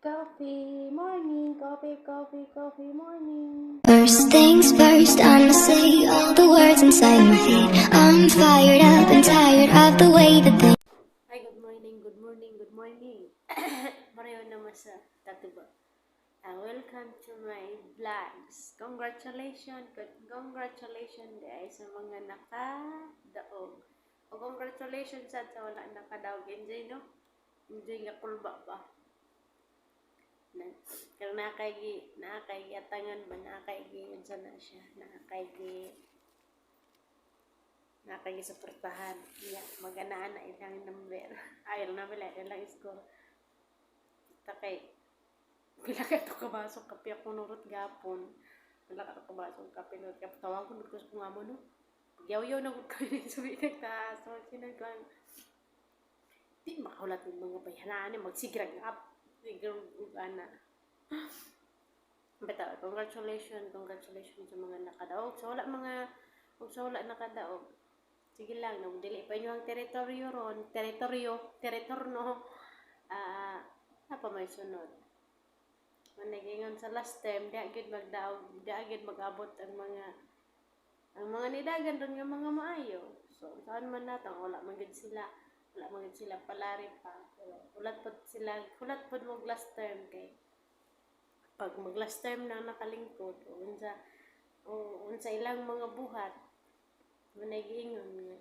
Coffee, morning, coffee, morning. First things first, I'ma say all the words inside my head. I'm fired up and tired of the way that they. Hi, good morning. Marayo naman sa tatuba. Welcome to my vlogs. Congratulations dahil sa mga nakadaog. O congratulations sa wala nakadaog. Enjoy, no? Enjoy nga kulba ba? Kung nakay atangan ba, nakay yun sana siya, nakay suportahan. Yeah, maganaan na ilang number. Ayaw na wala, ilang score. Kita kay, pila ka ito kabasok kape ako nurot gapon. Pila ka ito kabasok kape nurot gapon. Tawag ko nurot ko nga mo, no? Yaw-yaw na ko kayo sabi nagtaas. So, sinaglang, di makaulat yung mga bayanaan, magsigrag up. Ana. Basta, congratulations sa mga nakadaog. Sa wala nakadaog. Sige lang, nung dili pa nyo ang teritoryo ron, teritoryo, apa may sunod. Managingon sa last time, di agad magdaog, di agad magabot ang mga nidagan ron nga mga maayo. So, saan man natang, wala magad sila palari pa. Pero hulat po mag last term kay pag mag last term na nakalingkod unsa ilang mga buhat managingon nga.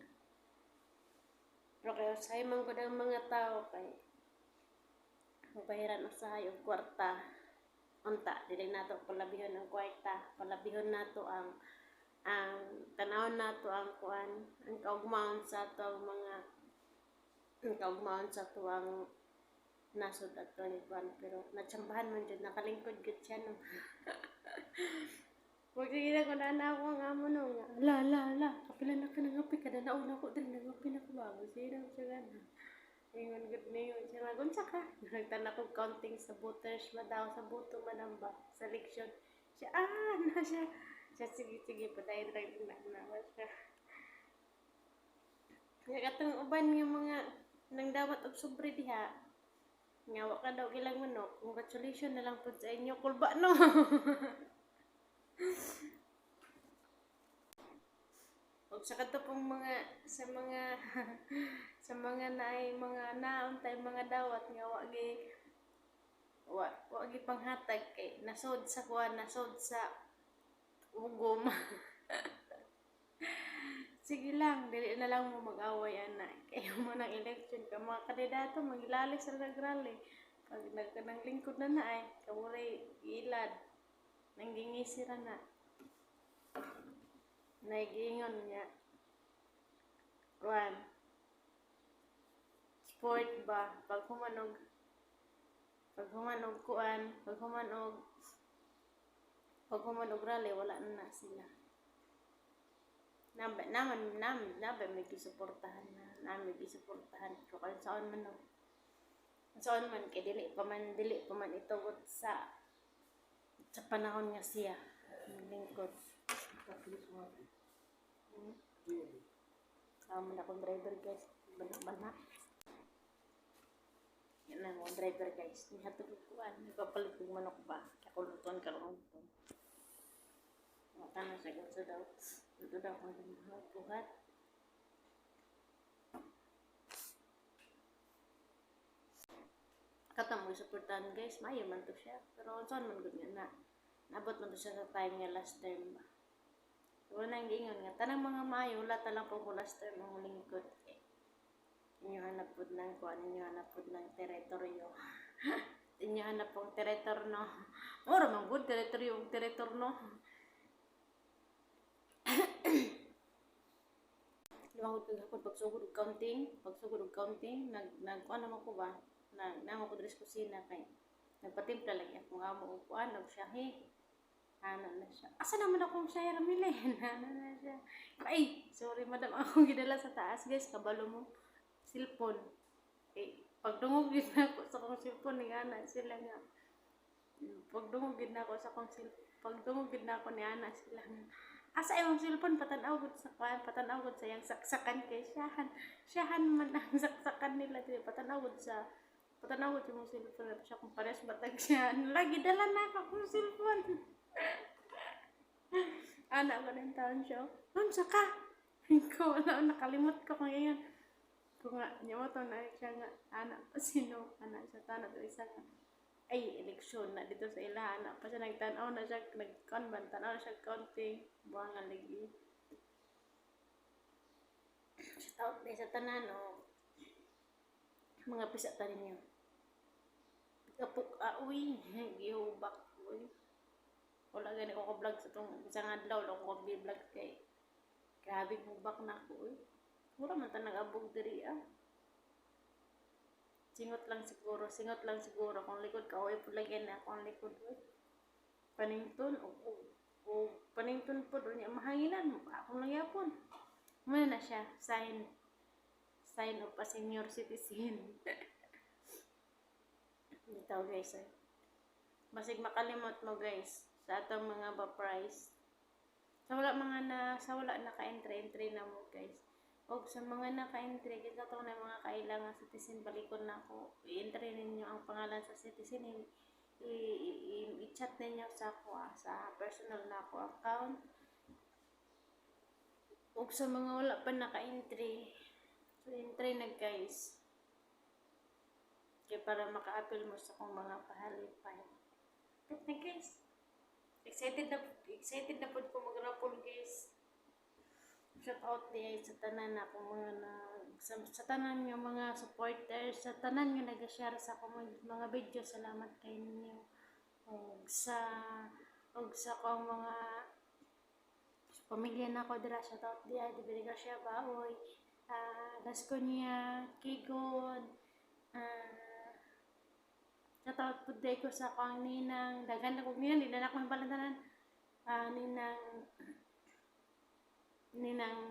Pero kayo sa man gud ang mga tao kay mabahiran usahay og kwarta. Unta dili nato palabihon ang kwarta, palabihon nato ang tanawon nato ang kuan, ang kaugmaon sa ato mga kaugmaon sa tuwang nasod at tuwang pero natsambahan man dyan, nakalingkod gud siya no. Huwag sige ko na ako ang amo no nga. La, kapila na ka nangapi kada nauna ko din nangapi na ko bago siya gana. Ingon gud niyo siya nagunsa ka. Nagtana ko counting sa butters madaw sa buto manamba sa leksyon. Siya na siya. Siya sige padayon ra na siya. Kaya katong uban yung mga nang dawat og sobre diha. Ngawa ka daw ilang manok. Congratulations na lang po sa inyo. Kulba no. Og sa kato pong sa mga naay mga naon tay mga dawat nga wagi panghatag kay nasod sa ugom. Sige lang, dili na lang mo mag-away anak. Kaya mo ng election ka mga kandidato magilali sa nagrally. Pag nagkanang lingkod na ay kamuray ilad. Nanggingisira na. Naigingon niya. Juan. Sport ba? Pag humanog rally, wala na sila. Namin may gisuportahan ko kaya saan man kay dili pa man itugot sa panahon nga siya lingkod. Kamu na akong driver guys, bana yan na akong driver guys, nihatog ko nagpapalit ko manok ba ako lutuan karon na sa ganso daw. Ito daw kung buhat. Katang mo supportan guys, mayo man to siya. Pero saan man gud nga nabot man to siya sa time nga last term ba. So nang giingon nga tanang mga maayo wala ta lang po last term ang lingkod. Inyo hanap pud ng teritoryo. Inyo hanap pong teritoryo no. Ora man gud teritoryo no. Pagsugod og counting, nagkuan naman ko ba? Nang ako dres kusina kay nagpatimpla lagi ako nga mo kuan og syahi. Ana na siya. Asa naman akong syahi ramili? Ana na siya. Ay, sorry madam, ako gidala sa taas guys, kabalo mo. Cellphone. Pagdungog gid nako sa akong cellphone ni ana sila nga. Pagdungog gid nako ni ana sila nga. Asa imong cellphone patanaw gud sa yang saksakan kay syahan man ang saksakan nila dili patanaw gud sa Patanaw ko yung cellphone na siya kung pares batag siya. Lagi dala na ako kung cellphone. Anak ko ng taon siya. Unsa ka? Ikaw, nakalimot ko kung yan. Kung nga, niya mo to na siya nga, anak pa sino? Anak siya, tanong to isa nga. Ay, eleksyon na dito sa ila. Anak pa siya, nagtanaw na siya, nag-conban, tanaw na siya counting. Buwang nga lagi. Sa taot na sa tanan, o. Mga pisata ninyo. Kapuk, uy, gihubak, uy. Wala gani ko vlog sa itong isang adlaw lang ko vlog kay grabe hubak na ako, uy. Mura man ta nag-abog diri, ah. Singot lang siguro. Kung likod ka, uy, pulagyan na akong likod, uy. Panington, o panington po doon niya, mahanginan, akong lang yapon. Muna na siya, sign of a senior citizen. Dito guys, eh. Basig makalimot mo guys, sa atong mga ba-price. Sa wala naka-entry na mo guys. O sa mga naka-entry, kita to na mga kailangan citizen, balikon na ako. I-entry ninyo ang pangalan sa citizen, i-chat ninyo sa ako, sa personal na ako account. O sa mga wala pa naka-entry, so entry na guys. Kaya para maka-appeal mo sa kong mga pahalipay. But na guys, excited na po ko mag-rapol guys. Shout out niya sa tanan na akong sa tanan yung mga supporters, sa tanan yung nag-share sa akong mga video. Salamat kay ninyo. Og sa akong mga pamilya na ko dira, shout out diya, Dibiriga siya baoy, Lasconia, Kigon, shout out po day ko sa akong ninang, dagan na kong ninang, di na ako yung balantanan, ninang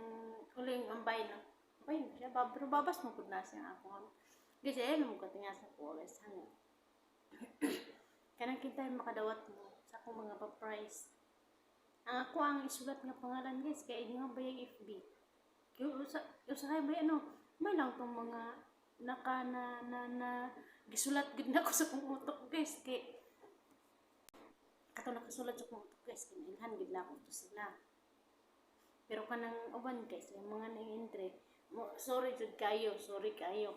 uling ambay na. Ambay na siya, pero babas mo po na siya ako. Kasi ayun mo katingas na po, guys, hanggang. Kanang kita yung makadawat mo sa akong mga pa-price. Ang ako ang isulat nga pangalan guys, kaya inyo nga ba yung FB? Usahay ba ano? May lang tong mga gisulat gud na ko sa kong utok guys, kay kato nakasulat sa kong utok guys, kinailhan gud na ako to sila. Pero kanang uban guys, yung mga nang-entry, sorry kayo,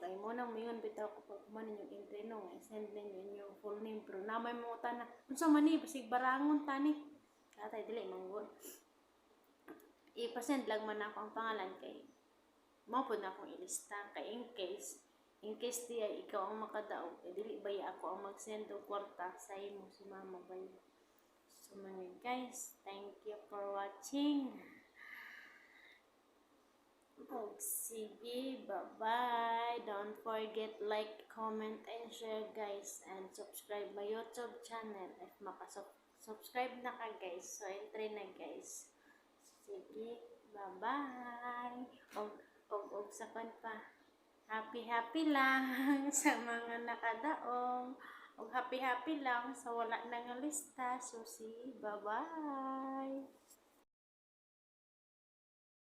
kay mo nang mingon bitaw ko pag kumanin yung entry no, send ninyo yung full name, pero namay mo tana. Unsa man ni basig barangon tani. Katay dili manggon. I-send lang man ako ang pangalan kay mao pud na akong ilista kay in case diya ikaw ang makadaog, dili baya ako ang mag-send og kwarta sa imo si mama baya. So mga guys, thank you for watching. Sige, bye-bye. Don't forget like, comment, and share guys. And subscribe my YouTube channel if subscribe na ka guys. So, entry na guys. Sige, bye-bye. Og sa kan pa. Happy lang sa mga nakadaong. Og happy lang sa wala nang lista. So, sige, bye-bye.